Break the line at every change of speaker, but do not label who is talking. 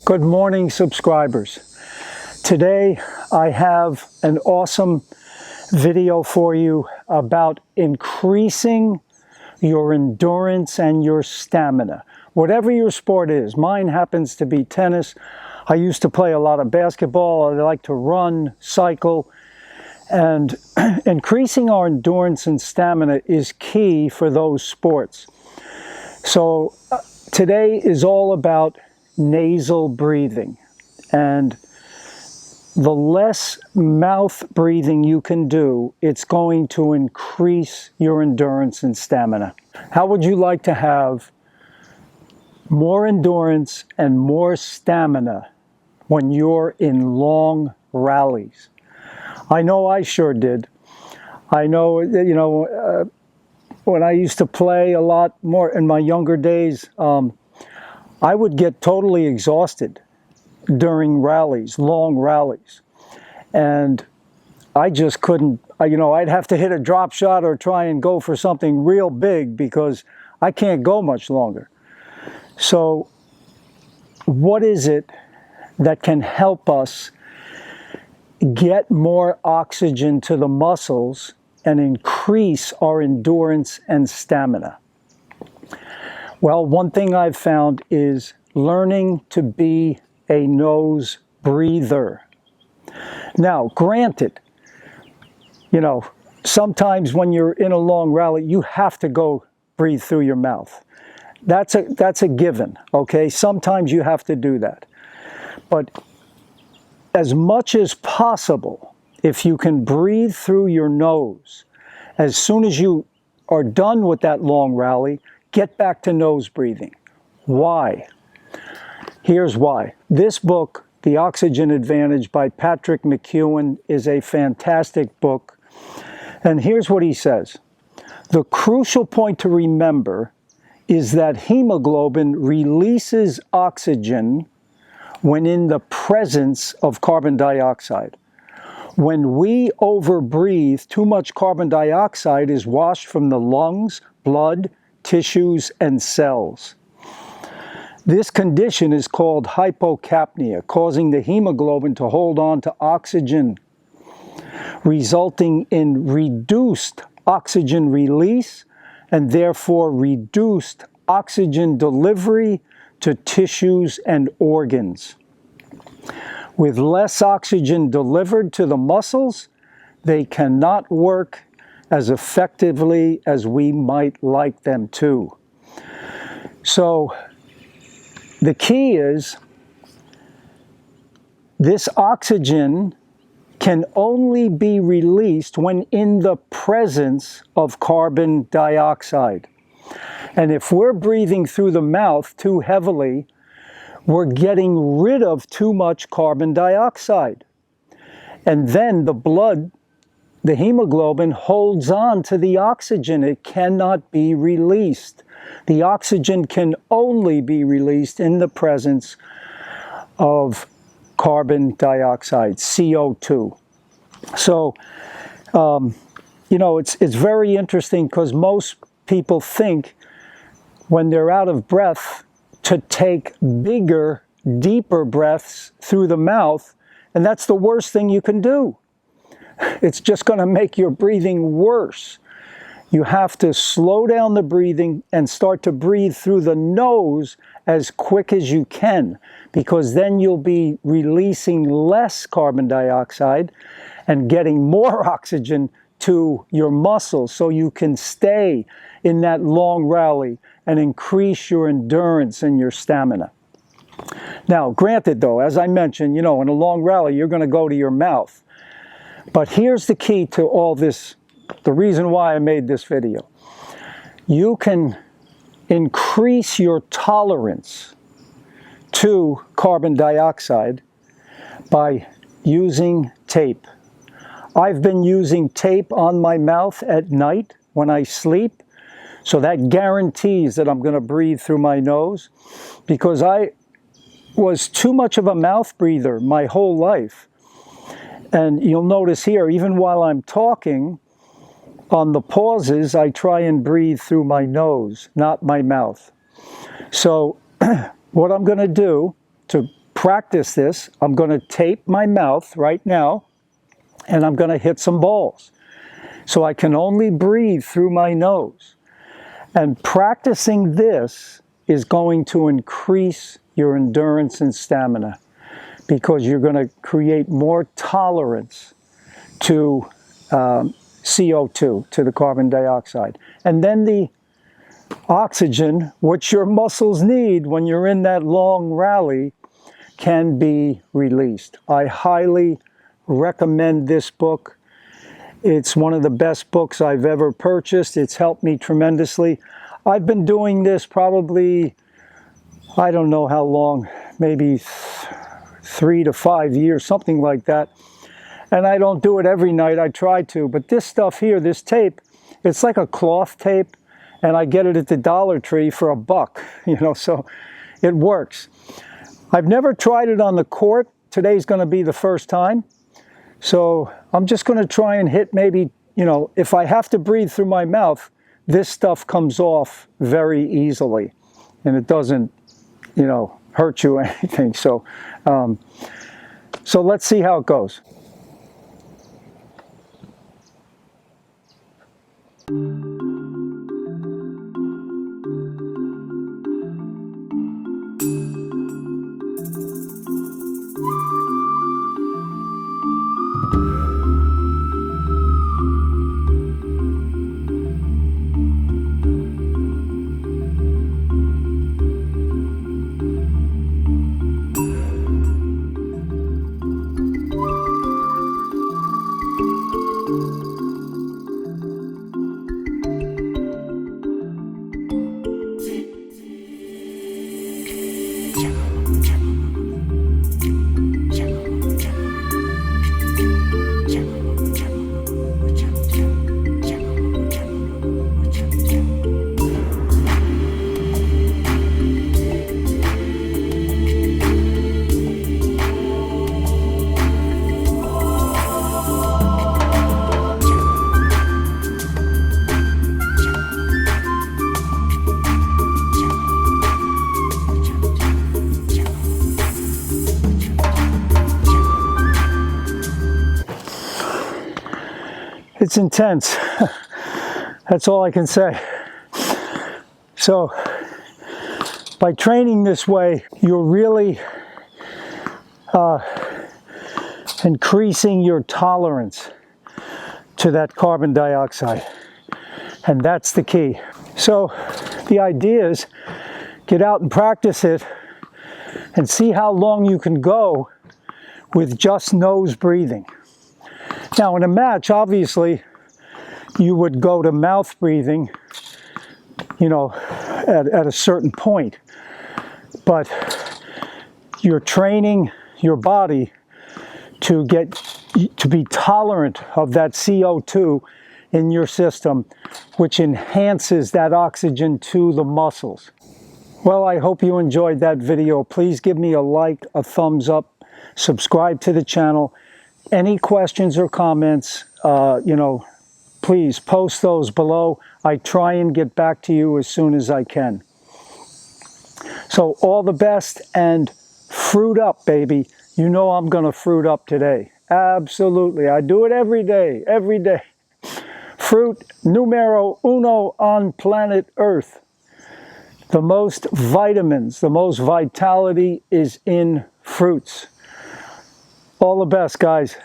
Good morning, subscribers. Today I have an awesome video for you about increasing your endurance and your stamina. Whatever your sport is, mine happens to be tennis. I used to play a lot of basketball. I like to run, cycle, and increasing our endurance and stamina is key for those sports. So today is all about nasal breathing, and the less mouth breathing you can do, it's going to increase your endurance and stamina. How would you like to have more endurance and more stamina when you're in long rallies? I know I sure did. I know, when I used to play a lot more in my younger days, I would get totally exhausted during rallies, long rallies. And I just couldn't, I'd have to hit a drop shot or try and go for something real big because I can't go much longer. So what is it that can help us get more oxygen to the muscles and increase our endurance and stamina? Well, one thing I've found is learning to be a nose breather. Now, granted, sometimes when you're in a long rally, you have to go breathe through your mouth. That's a given, okay? Sometimes you have to do that. But as much as possible, if you can breathe through your nose, as soon as you are done with that long rally, get back to nose breathing. Why? Here's why. This book, The Oxygen Advantage by Patrick McEwen, is a fantastic book. And here's what he says. The crucial point to remember is that hemoglobin releases oxygen when in the presence of carbon dioxide. When we overbreathe, too much carbon dioxide is washed from the lungs, blood, tissues, and cells. This condition is called hypocapnia, causing the hemoglobin to hold on to oxygen, resulting in reduced oxygen release and therefore reduced oxygen delivery to tissues and organs. With less oxygen delivered to the muscles, they cannot work as effectively as we might like them to. So the key is this oxygen can only be released when in the presence of carbon dioxide. And if we're breathing through the mouth too heavily, we're getting rid of too much carbon dioxide. And then the blood, the hemoglobin, holds on to the oxygen. It cannot be released. The oxygen can only be released in the presence of carbon dioxide, CO2. So, it's very interesting because most people think when they're out of breath to take bigger, deeper breaths through the mouth, and that's the worst thing you can do. It's just going to make your breathing worse. You have to slow down the breathing and start to breathe through the nose as quick as you can, because then you'll be releasing less carbon dioxide and getting more oxygen to your muscles so you can stay in that long rally and increase your endurance and your stamina. Now, granted though, as I mentioned, in a long rally, you're going to go to your mouth. But here's the key to all this, the reason why I made this video. You can increase your tolerance to carbon dioxide by using tape. I've been using tape on my mouth at night when I sleep, so that guarantees that I'm going to breathe through my nose, because I was too much of a mouth breather my whole life. And you'll notice here, even while I'm talking, on the pauses, I try and breathe through my nose, not my mouth. So what I'm going to do to practice this, I'm going to tape my mouth right now, and I'm going to hit some balls. So I can only breathe through my nose. And practicing this is going to increase your endurance and stamina, because you're going to create more tolerance to CO2, to the carbon dioxide. And then the oxygen, which your muscles need when you're in that long rally, can be released. I highly recommend this book. It's one of the best books I've ever purchased. It's helped me tremendously. I've been doing this probably, I don't know how long, maybe 3 to 5 years, something like that. And I don't do it every night. I try to. But this stuff here, this tape, it's like a cloth tape, and I get it at the Dollar Tree for $1, you know, so it works. I've never tried it on the court. Today's going to be the first time. So I'm just going to try and hit maybe, you know, if I have to breathe through my mouth, this stuff comes off very easily, and it doesn't, you know, hurt you or anything. So, so let's see how it goes. It's intense. That's all I can say. So by training this way, you're really increasing your tolerance to that carbon dioxide. And that's the key. So the idea is get out and practice it and see how long you can go with just nose breathing. Now in a match, obviously, you would go to mouth breathing, you know, at a certain point. But you're training your body to be tolerant of that CO2 in your system, which enhances that oxygen to the muscles. Well, I hope you enjoyed that video. Please give me a like, a thumbs up, subscribe to the channel. Any questions or comments, you know, please post those below. I try and get back to you as soon as I can. So all the best, and fruit up, baby. You know I'm going to fruit up today. Absolutely. I do it every day, every day. Fruit numero uno on planet Earth. The most vitamins, the most vitality is in fruits. All the best, guys.